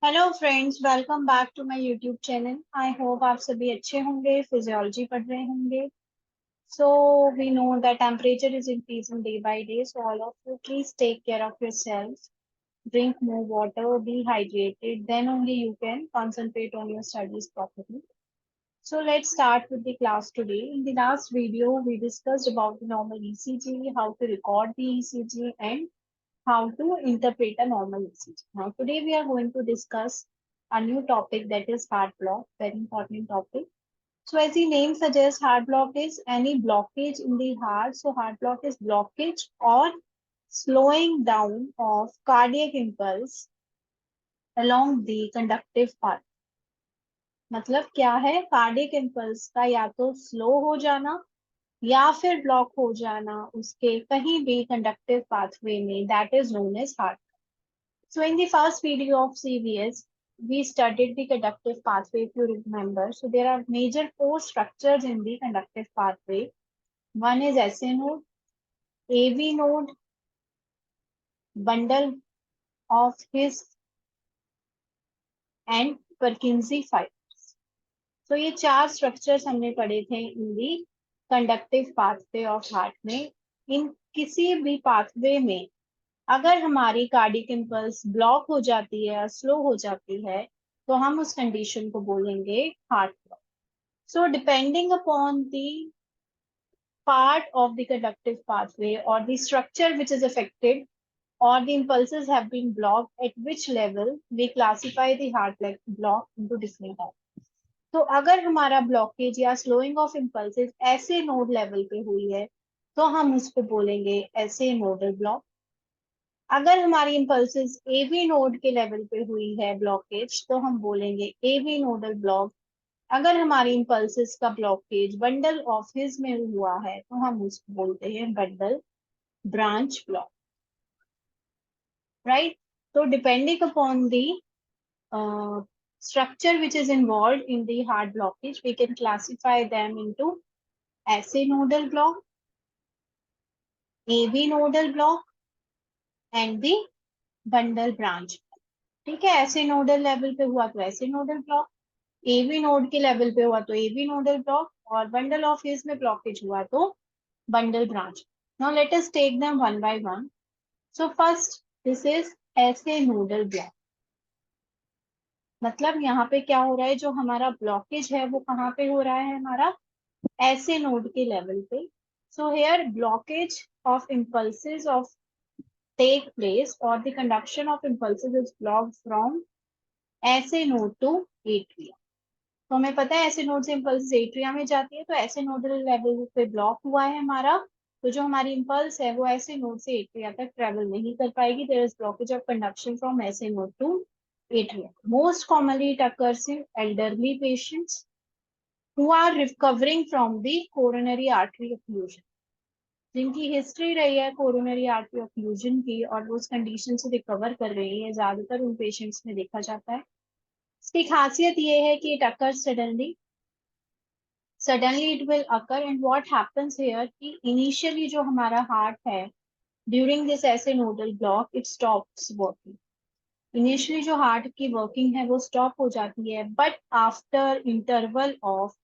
Hello friends, welcome back to my YouTube channel. I hope आप सभी अच्छे होंगे, फिजियोलॉजी पढ़ रहे होंगे। So we know that temperature is increasing day by day, so all of you please take care of yourself, drink more water, be hydrated, then only you can concentrate on your studies properly. So let's start with the class today. In the last video we discussed about the normal ECG, how to record the ECG, and how to interpret a normal ECG. Now, today we are going to discuss a new topic, that is heart block, very important topic. So, as the name suggests, heart block is any blockage in the heart. So, heart block is blockage or slowing down of cardiac impulse along the conductive path. मतलब क्या है, cardiac impulse का या तो slow हो जाना या फिर ब्लॉक हो जाना उसके कहीं भी कंडक्टिव पाथवे में, that is known as heart. So in the first video of CVS, we studied the conductive pathway, if you remember. So there are major four structures in the conductive pathway. One is SA node, AV node, bundle of His, and Purkinje fibers. So ये चार structures हमने पढ़े थे in the conductive pathway of heart में. इन किसी भी pathway में अगर हमारी कार्डिक इम्पल्स ब्लॉक हो जाती है या स्लो हो जाती है तो हम उस कंडीशन को बोलेंगे heart block. So depending upon the part of the conductive pathway or the structure which is affected or the impulses have been blocked, at which level we classify the heart block into different types. तो अगर हमारा blockage या slowing of impulses ऐसे node level पे हुई है तो हम उसको बोलेंगे ऐसे नोडल ब्लॉक. अगर हमारी इम्पल्सेस एवी नोड के लेवल पे हुई है ब्लॉकेज तो हम बोलेंगे एवी नोडल ब्लॉक. अगर हमारी इम्पल्सेस का ब्लॉकेज बंडल ऑफ हिज में हुआ है तो हम उसको बोलते हैं बंडल ब्रांच ब्लॉक. राइट. तो depending upon the structure which is involved in the heart blockage, we can classify them into SA nodal block, AV nodal block, and the bundle branch. ठीक है, ऐसे नोडल लेवल पे हुआ तो SA nodal block, AV node के level पे हुआ तो एवी नोडल ब्लॉक, और बंडल ऑफ फेज में ब्लॉकेज हुआ तो bundle branch. Now let us take them one by one. So first, this is SA nodal block. मतलब यहाँ पे क्या हो रहा है, जो हमारा ब्लॉकेज है वो कहाँ पे हो रहा है, हमारा ऐसे नोड के लेवल पे. So here blockage of impulses of take place or the conduction of impulses is blocked from ऐसे नोड टू एट्रिया. तो हमें पता है ऐसे नोड से इम्पल्स एट्रिया में जाती है, तो ऐसे नोडल लेवल पे ब्लॉक हुआ है हमारा, तो जो हमारी इम्पल्स है वो ऐसे नोड से एट्रिया तक ट्रेवल नहीं कर पाएगी. There is blockage of conduction from SA node to atria. Most commonly it occurs in elderly patients who are recovering from the coronary artery occlusion, जिनकी हिस्ट्री रही है कोरोनरी आर्टरी ऑक्लूजन की और वो उस कंडीशन से रिकवर कर रही है, ज्यादातर उन पेशेंट्स में देखा जाता है. इसकी खासियत ये है कि it occur suddenly it will occur. And what happens here कि इनिशियली जो हमारा हार्ट है during this SA nodal block it stops working. Initially जो हार्ट की वर्किंग है वो स्टॉप हो जाती है, but after interval of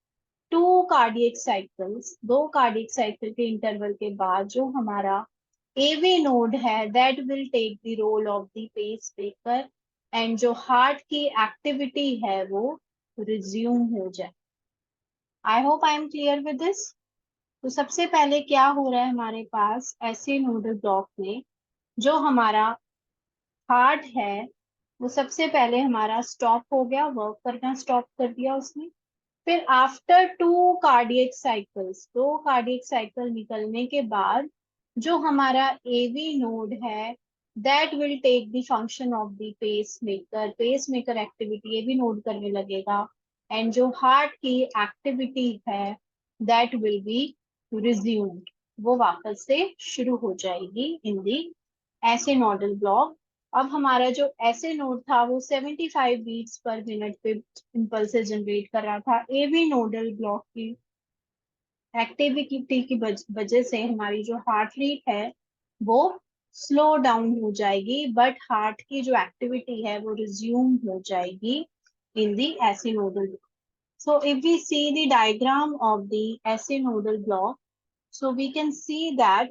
two cardiac cycles, दो कार्डियक साइकिल के इंटरवल के बाद जो हमारा एवी नोड है that will take the role of the pacemaker and जो हार्ट की एक्टिविटी है वो रिज्यूम हो जाए. आई hope I am clear with this. तो सबसे पहले क्या हो रहा है हमारे पास ऐसे नोडल ब्लॉक में, जो हमारा हार्ट है वो सबसे पहले हमारा स्टॉप हो गया, वर्क करना स्टॉप कर दिया उसने. फिर आफ्टर टू कार्डियक साइकिल्स, दो कार्डियक साइकिल निकलने के बाद जो हमारा एवी नोड है that will take the function of the pacemaker. Pacemaker activity AV node करने लगेगा एंड जो हार्ट की एक्टिविटी है दैट विल बी रिज्यूम्ड, वो वापस से शुरू हो जाएगी इन दी ऐसे नोडल ब्लॉक. अब हमारा जो ऐसे नोड था वो 75 बीट्स पर मिनट पे इम्पल्सेस जनरेट कर रहा था. एवी नोडल ब्लॉक की एक्टिविटी की वजह से हमारी जो हार्ट रेट है वो स्लो डाउन हो जाएगी, बट हार्ट की जो एक्टिविटी है वो रिज्यूम हो जाएगी इन दी ऐसे nodal. So if we see the diagram of the SA nodal block, so we can see that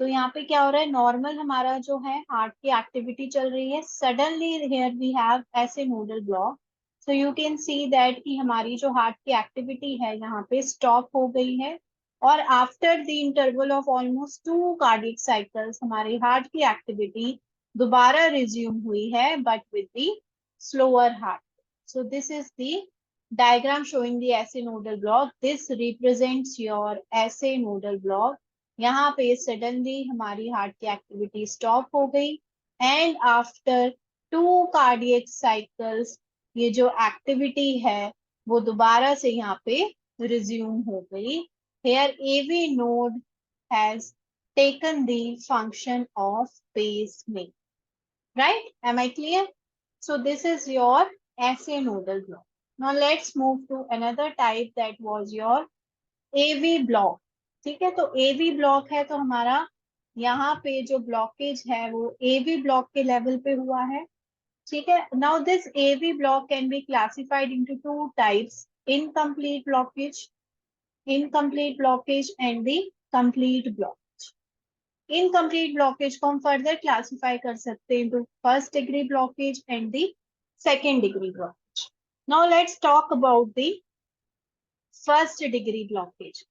तो यहाँ पे क्या हो रहा है, नॉर्मल हमारा जो है हार्ट की एक्टिविटी चल रही है, सडनली हियर वी हैव ऐसे nodal block. So you can see that कि हमारी जो हार्ट की एक्टिविटी है यहाँ पे स्टॉप हो गई है, और after the interval of almost 2 cardiac cycles हमारी हार्ट की एक्टिविटी दोबारा रिज्यूम हुई है, but with the slower heart. So this is the diagram showing the SA nodal block. This represents your SA nodal block. यहाँ पे suddenly हमारी heart की activity stop हो गई, एंड आफ्टर 2 कार्डियक साइकिल्स ये जो एक्टिविटी है वो दोबारा से यहाँ पे रिज्यूम हो गई। Here AV node has taken the function of pacemaker, right? Am I clear? So this is your SA nodal block. Now let's move to another type, that was your AV block. ठीक है, तो AV block है तो हमारा यहाँ पे जो blockage है वो AV ब्लॉक के लेवल पे हुआ है। ठीक है, now this AV block can be classified into 2 types, incomplete blockage and the complete block. Incomplete blockage को हम फर्दर क्लासिफाई कर सकते हैं into first degree blockage and the second degree blockage. Now let's talk about the first degree blockage.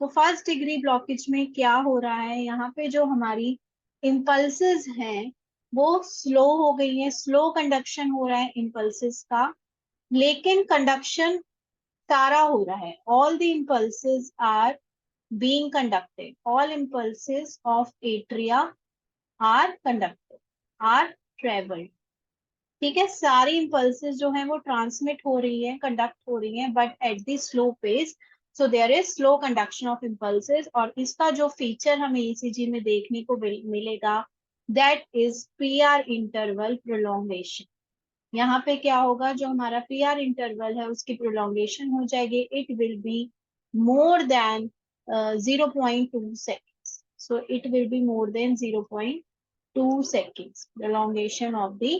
तो first degree blockage में क्या हो रहा है, यहाँ पे जो हमारी इम्पल्सेस हैं वो स्लो हो गई है, स्लो कंडक्शन हो रहा है इम्पल्सेस का, लेकिन कंडक्शन सारा हो रहा है। All the impulses are being conducted, all impulses of atria are conducted, are traveled। ठीक है, सारी इम्पल्सेस जो है वो ट्रांसमिट हो रही है, कंडक्ट हो रही है, but at the slow pace. So there is slow conduction of impulses, और इसका जो फीचर हमें ईसीजी में देखने को मिलेगा, that is PR interval prolongation. यहाँ पे क्या होगा, जो हमारा पीआर इंटरवल है उसकी प्रोलोंगेशन हो जाएगी, it will be more than 0.2 seconds. So it will be more than 0.2 seconds prolongation of the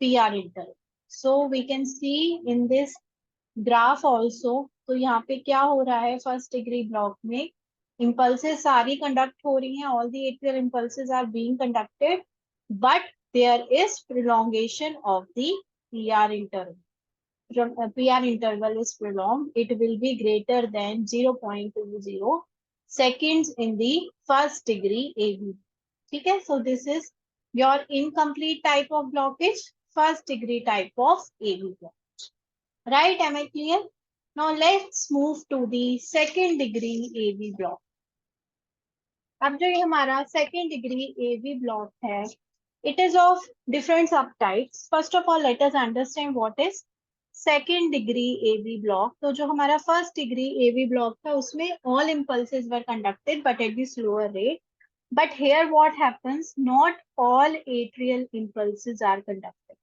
PR interval. So we can see in this graph also, तो यहाँ पे क्या हो रहा है, फर्स्ट डिग्री ब्लॉक में इम्पल्सेस सारी कंडक्ट हो रही हैं, all the atrial impulses are being conducted, but there is prolongation of the PR interval। PR interval is prolonged, it will be greater than 0.20 seconds in the first degree AV। ठीक है, so this is your incomplete type of blockage, first degree type of AV blockage, right? Am I clear? Now let's move to the second degree AV block। अब जो ये हमारा second degree AV block है, it is of different subtypes। First of all, let us understand what is second degree AV block। तो जो हमारा first degree AV block था उसमें all impulses were conducted but at the slower rate। But here what happens, not all atrial impulses are conducted,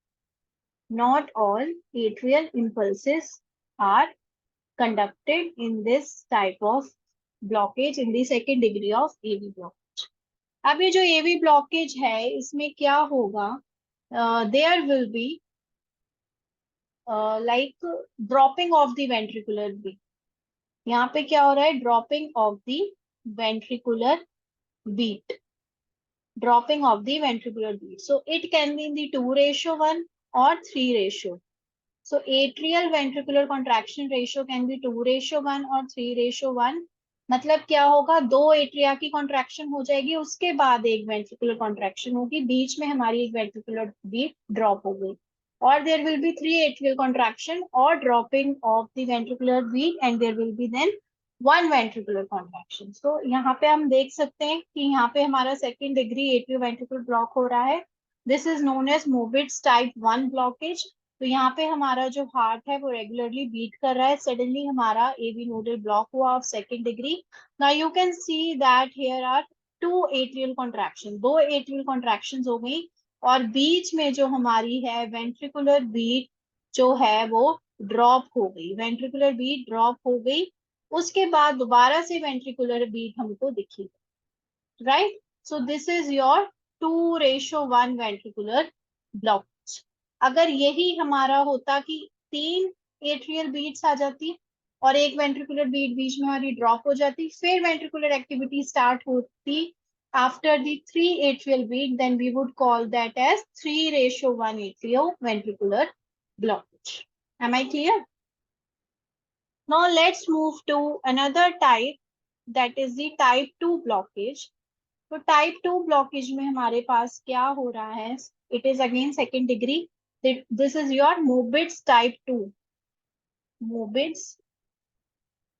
not all atrial impulses are conducted in this type of blockage, in the second degree of AV block। अब ये जो एवी blockage है इसमें क्या होगा, there will be like dropping of the ventricular beat. यहाँ पे क्या हो रहा है, dropping of the ventricular beat, dropping of the ventricular beat। So it can be in the 2:1 or 3:1। So atrial ventricular contraction ratio can be 2:1 or 3:1। मतलब क्या होगा, 2 atria की कॉन्ट्रैक्शन हो जाएगी, उसके बाद एक वेंट्रिकुलर कॉन्ट्रैक्शन होगी, बीच में हमारी एक वेंट्रिकुलर बीट ड्रॉप हो गई, और there will be 3 atrial contraction और dropping of the ventricular beat, and there will be then 1 ventricular contraction। तो यहाँ पे हम देख सकते हैं कि यहाँ पे हमारा second degree atrioventricular block हो रहा है। This is known as Mobitz type 1 blockage. तो यहाँ पे हमारा जो हार्ट है वो रेगुलरली बीट कर रहा है, सडनली हमारा एवी नोडल ब्लॉक हुआ of second degree. Now you can see that here are 2 atrial contraction, 2 atrial contraction हो गई, और बीच में जो हमारी है वेंट्रिकुलर बीट जो है वो ड्रॉप हो गई, वेंट्रिकुलर बीट ड्रॉप हो गई, उसके बाद दोबारा से वेंट्रिकुलर बीट हमको दिखेगा, right. So this is your 2:1 ventricular blockage. अगर यही हमारा होता कि 3 एट्रियल बीट्स आ जाती और एक वेंट्रिकुलर बीट बीच में हमारी ड्रॉप हो जाती, फिर वेंट्रिकुलर एक्टिविटी स्टार्ट होती after the 3 atrial beat, then we would call that as 3:1 atrioventricular blockage. Am I clear? Now let's move to another type, that is the type 2 blockage. तो type 2 blockage में हमारे पास क्या हो रहा है, it is again second degree, this is your मोबिट्स type 2। मोबिट्स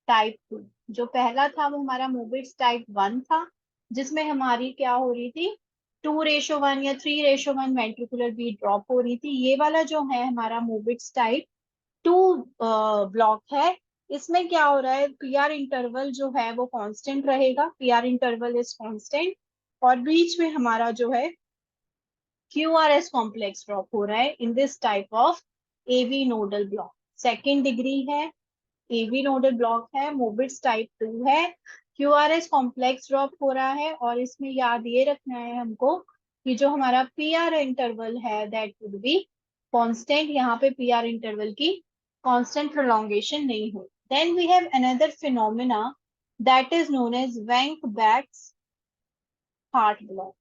type 2, जो पहला था वो हमारा मोबिट्स टाइप 1 था, जिसमें हमारी क्या हो रही थी, 2:1 या 3:1 वेंट्रिकुलर बीट ड्रॉप हो रही थी। ये वाला जो है हमारा मोबिट्स टाइप 2 ब्लॉक है, इसमें क्या हो रहा है, पीआर इंटरवल जो है वो कांस्टेंट रहेगा, पीआर इंटरवल इज कांस्टेंट, और बीच में हमारा जो है क्यूआरएस कॉम्प्लेक्स ड्रॉप हो रहा है in this type of AV nodal block. Second degree है, एवी नोडल ब्लॉक है, मोबिट्स टाइप 2 है, क्यूआरएस कॉम्प्लेक्स ड्रॉप हो रहा है, और इसमें याद ये रखना है हमको कि जो हमारा पीआर इंटरवल है दैट वुड बी कांस्टेंट, यहाँ पे पीआर इंटरवल की कांस्टेंट प्रोलॉन्गेशन नहीं हो। Then we have another phenomena that is known as Wenckebach's heart block.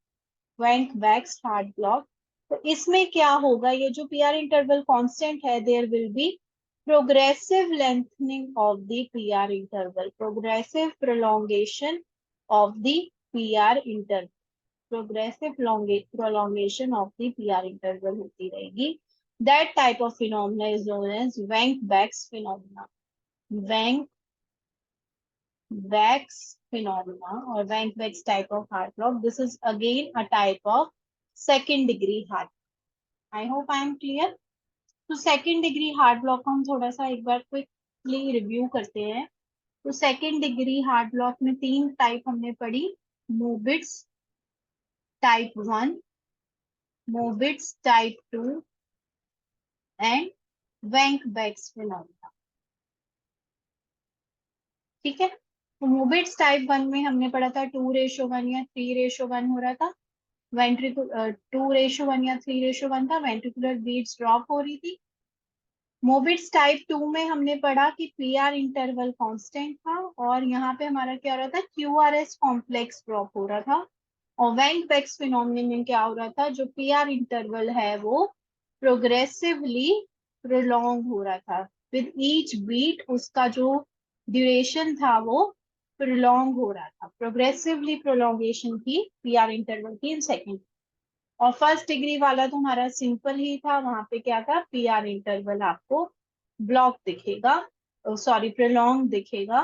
Wenckebach's heart block, तो इसमें क्या होगा, ये जो पीआर इंटरवल कांस्टेंट है, there will be progressive lengthening of the PR interval, progressive prolongation of the PR interval, progressive prolongation of the PR interval होती रहेगी। That type of phenomena is known as Wenckebach's phenomena. Wenckebach Wax phenomena or Wank-Wax type of heart block. This is again a type of second degree heart. I hope I am clear. तो second degree heart block हम थोड़ा सा एक बार quickly review करते हैं। तो second degree heart block में 3 type हमने पढ़ी, Mobitz type 1, Mobitz type 2 and Wenckebach's phenomena. ठीक है, तो मोबिट्स टाइप 1 में हमने पढ़ा था 2:1 या 3:1 हो रहा था, वेंट्रिकुलर 2:1 या 3:1 था, वेंट्रिकुलर बीट्स ड्रॉप हो रही थी। मोबिट्स टाइप 2 में हमने पढ़ा कि पीआर इंटरवल कांस्टेंट था, और यहाँ पे हमारा क्या हो रहा था, क्यूआरएस कॉम्प्लेक्स ड्रॉप हो रहा था। और वेंक-बैक्स फिनोमेनन में क्या हो रहा था, जो पीआर इंटरवल है वो प्रोग्रेसिवली प्रोलॉन्ग हो रहा था, विद ईच बीट उसका जो ड्यूरेशन था वो प्रोलॉन्ग हो रहा था, प्रोग्रेसिवली प्रोलॉन्गेशन की पीआर इंटरवल की इन सेकेंड। और फर्स्ट डिग्री वाला तो हमारा सिंपल ही था, वहां पे क्या था, पीआर इंटरवल आपको ब्लॉक दिखेगा, सॉरी प्रोलॉन्ग दिखेगा,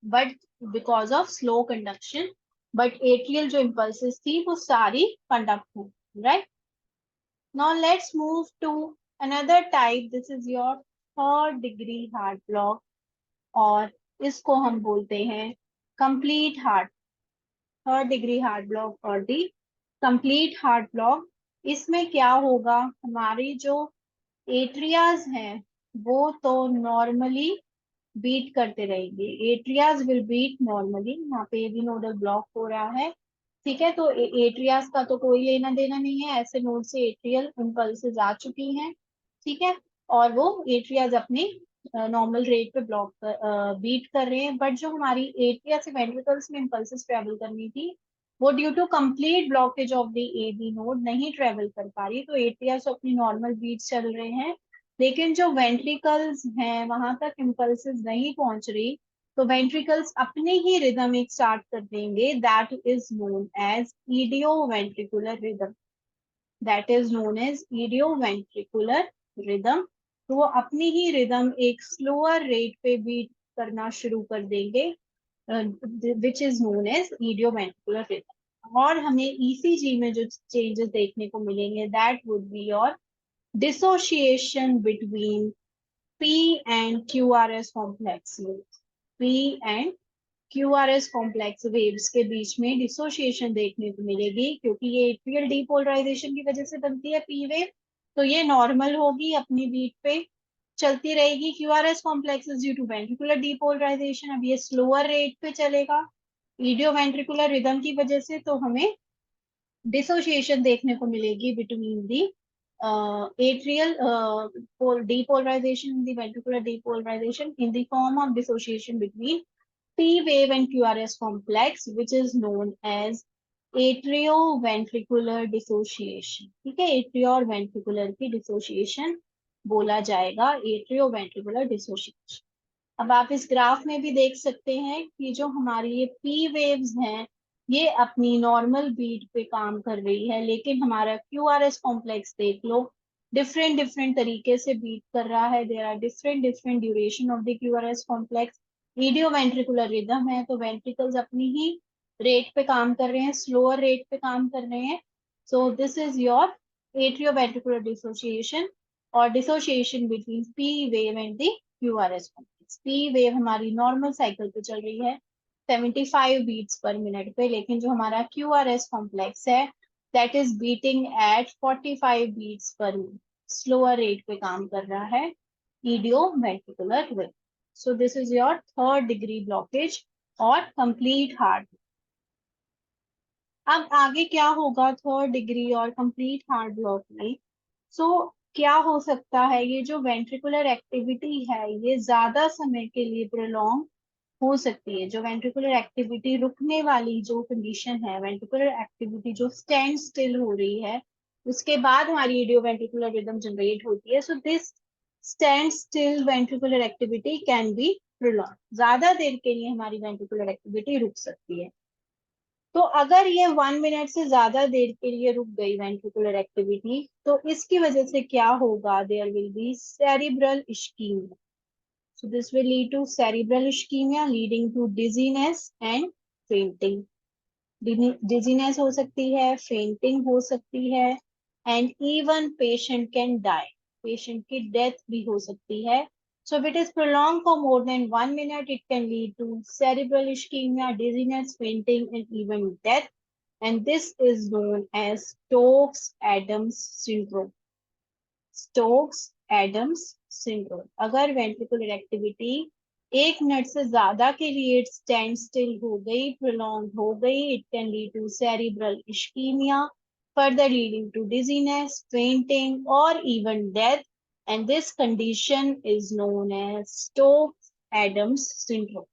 but because of slow conduction, but atrial जो इम्पल्सेस थी वो सारी कंडक्ट हुई, right. Now let's move to another type, this is your third degree heart block, और इसको हम बोलते हैं complete heart, third degree heart block और दी कंप्लीट हार्ट ब्लॉक। इसमें क्या होगा, हमारी जो एट्रियाज हैं वो तो नॉर्मली बीट करते रहेंगे, एट्रियाज विल बीट नॉर्मली, यहाँ पे भी नोडल ब्लॉक हो रहा है। ठीक है, तो एट्रियाज का तो कोई लेना देना नहीं है, ऐसे नोड से एट्रियल इम्पल्सेस आ चुकी हैं। ठीक है, और वो एट्रियाज अपनी नॉर्मल रेट पे ब्लॉक बीट कर रहे हैं, बट जो हमारी एट्रिया से वेंट्रिकल्स में इम्पल्सेस ट्रेवल करनी थी वो due to complete blockage of the AB node नहीं ट्रेवल कर पा रही, तो एट्रिया से अपनी नॉर्मल बीट चल रहे हैं, लेकिन जो वेंट्रिकल्स हैं वहां तक इम्पल्सेस नहीं पहुंच रही, तो वेंट्रिकल्स अपने ही रिदम एक स्टार्ट कर देंगे, that is known as idioventricular rhythm, that is known as idioventricular rhythm. तो वो अपनी ही रिदम एक स्लोअर रेट पे बीट करना शुरू कर देंगे, which is known as idioventricular rhythm. और हमें ईसीजी में जो चेंजेस देखने को मिलेंगे that would be your dissociation between P and QRS complex waves. P and QRS complex waves के बीच में डिसोसिएशन देखने को मिलेगी, क्योंकि ये एट्रियल डीपोलराइजेशन की वजह से बनती है पी वेव, तो ये नॉर्मल होगी अपनी बीट पे, चलती रहेगी। QRS complex is due to ventricular depolarization, अब ये स्लोअर रेट पे चलेगा ईडियो वेंट्रिकुलर रिदम की वजह से, तो हमें डिसोसिएशन देखने को मिलेगी between the atrial depolarization in the ventricular depolarization in the form of dissociation between P wave and QRS complex, which is known as atrioventricular dissociation. ठीक है, atrioventricular की dissociation बोला जाएगा, atrioventricular dissociation। अब आप इस ग्राफ में भी देख सकते हैं कि जो हमारी ये पी वेव्स हैं ये अपनी नॉर्मल बीट पे काम कर रही है, लेकिन हमारा क्यूआरएस कॉम्प्लेक्स देख लो डिफरेंट डिफरेंट तरीके से बीट कर रहा है। There are different different duration of the QRS complex. Idioventricular rhythm है तो वेंट्रिकल्स अपनी ही रेट पे काम कर रहे हैं, स्लोअर रेट पे काम कर रहे हैं। So this is your atrioventricular dissociation or dissociation between P wave and the QRS complex. P wave हमारी नॉर्मल साइकिल पे चल रही है 75 बीट्स पर मिनट पे, लेकिन जो हमारा क्यूआरएस कॉम्प्लेक्स है that is beating at 45 beats per minute, slower rate पे काम कर रहा है idioventricular rhythm. So this is your third degree blockage or complete heart. अब आगे क्या होगा third degree or complete heart block में? सो क्या हो सकता है, ये जो वेंट्रिकुलर एक्टिविटी है ये ज्यादा समय के लिए प्रोलॉन्ग हो सकती है। जो वेंट्रिकुलर एक्टिविटी रुकने वाली जो कंडीशन है, वेंट्रिकुलर एक्टिविटी जो स्टैंड स्टिल हो रही है, उसके बाद हमारी इडियो वेंट्रिकुलर रिदम जनरेट होती है। So this stand still ventricular activity can be prolong, ज्यादा देर के लिए हमारी वेंट्रिकुलर एक्टिविटी रुक सकती है। तो अगर ये 1 मिनट से ज्यादा देर के लिए रुक गई वेंट्रिकुलर एक्टिविटी तो इसकी वजह से क्या होगा, there will be cerebral ischemia. So this will lead to cerebral ischemia leading to dizziness and fainting. Dizziness हो सकती है, fainting हो सकती है, and even patient can die. Patient की death भी हो सकती है। So if it is prolonged for more than 1 minute, it can lead to cerebral ischemia, dizziness, fainting, and even death. And this is known as Stokes-Adams syndrome. Stokes Adams syndrome. अगर ventricular activity 1 minute से ज्यादा के लिए stand still हो गई, prolong हो गई, it can lead to cerebral ischemia, further leading to dizziness, fainting or even death, and this condition is known as Stokes Adams syndrome.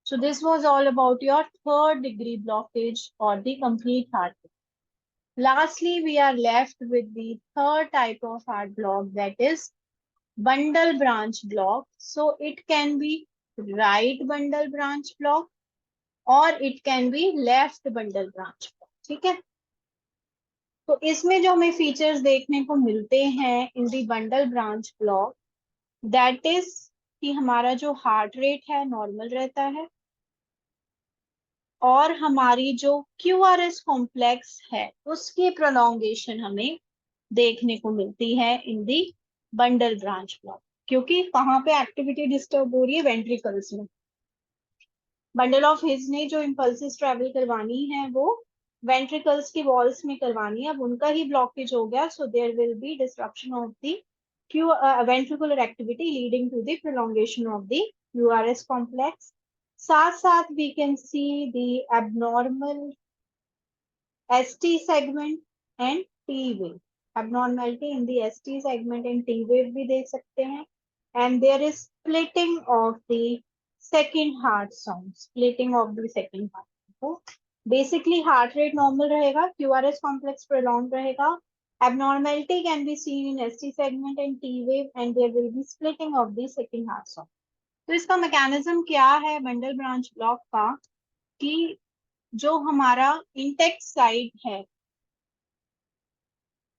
So this was all about your third degree blockage or the complete heart. Lastly, we are left with the third type of heart block, that is bundle branch block. So it can be right bundle branch block or it can be left bundle branch block. ठीक है, तो इसमें जो हमें features देखने को मिलते हैं in the bundle branch block, that is कि हमारा जो हार्ट रेट है नॉर्मल रहता है और हमारी जो क्यूआरएस कॉम्प्लेक्स है उसकी प्रोलॉन्गेशन हमें देखने को मिलती है इन दी बंडल ब्रांच ब्लॉक। क्योंकि कहाँ पे एक्टिविटी डिस्टर्ब हो रही है, वेंट्रिकल्स में। बंडल ऑफ हिज ने जो इम्पल्सिस ट्रेवल करवानी है वो वेंट्रिकल्स की वॉल्स में करवानी है, अब उनका ही ब्लॉकेज हो गया। So there will be destruction of the ventricular activity leading to the prolongation of the QRS complex. साथ साथ we can see the abnormal ST segment and T wave. Abnormality in the ST segment and T wave भी देख सकते हैं। And there is splitting of the second heart sound. Splitting of the second heart. तो basically heart rate normal रहेगा, QRS complex prolonged रहेगा. Abnormality can be seen in ST segment and T wave, and there will be splitting of the second heart sound. तो इसका mechanism क्या है bundle branch block का, कि जो हमारा इंटेक्ट साइड है,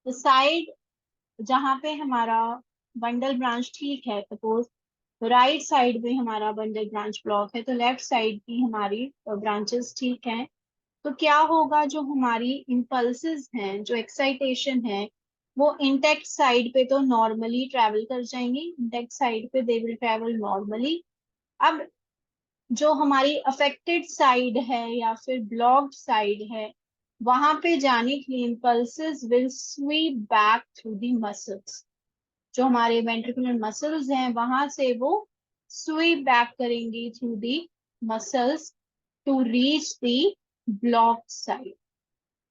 तो साइड जहां पे हमारा बंडल ब्रांच ठीक है, सपोज राइट साइड में हमारा बंडल ब्रांच ब्लॉक है तो लेफ्ट साइड की हमारी ब्रांचेस ठीक हैं, तो क्या होगा, जो हमारी इम्पल्सेस हैं, जो एक्साइटेशन है, वो इंटेक्ट साइड पे तो नॉर्मली ट्रेवल कर जाएंगी, इंटेक्ट साइड पे दे विल ट्रेवल नॉर्मली। अब जो हमारी अफेक्टेड साइड है या फिर ब्लॉक्ड साइड है, वहां पे जाने के लिए impulses will sweep back through the muscles. जो हमारे वेंट्रिकुलर मसल्स हैं वहां से वो स्वीप बैक करेंगी through the muscles to reach the block side,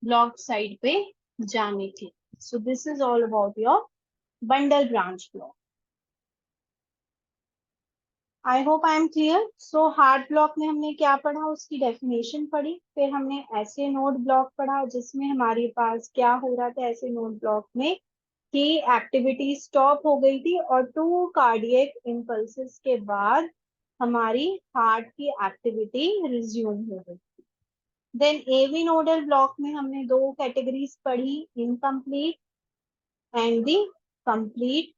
block side पे जाने के। So this is all about your bundle branch block. I hope I am clear. So heart block में हमने क्या पढ़ा, उसकी डेफिनेशन पढ़ी, फिर हमने ऐसे नोड ब्लॉक पढ़ा जिसमें हमारे पास क्या हो रहा था ऐसे नोड ब्लॉक में कि एक्टिविटी स्टॉप हो गई थी और 2 कार्डियक इम्पल्सेस के बाद हमारी हार्ट की एक्टिविटी रिज्यूम हो गई। देन एवी नोडल ब्लॉक में हमने 2 कैटेगरीज पढ़ी, incomplete and the complete.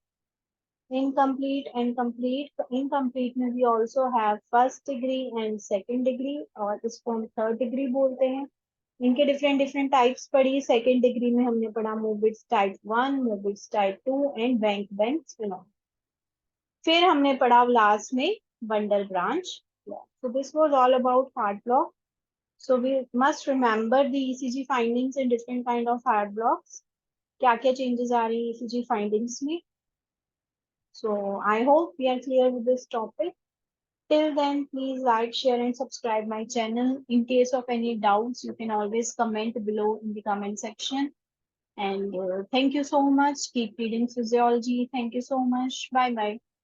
Incomplete and complete. Incomplete में we also have first degree and second degree, और इसको हम third degree बोलते हैं। इनके डिफरेंट डिफरेंट टाइप्स पढ़ी। सेकेंड डिग्री में हमने पढ़ा Mobitz type 1, Mobitz type 2 and बैंक बैंक स्पिनऑफ। फिर हमने पढ़ा लास्ट में bundle branch block. So this was all about heart block. So we must remember the ECG findings in different kind of heart blocks. क्या क्या चेंजेस आ रही है ECG findings में। So I hope we are clear with this topic. Till then, please like, share, and subscribe my channel. In case of any doubts, you can always comment below in the comment section. And thank you so much. Keep reading physiology. Thank you so much. Bye bye.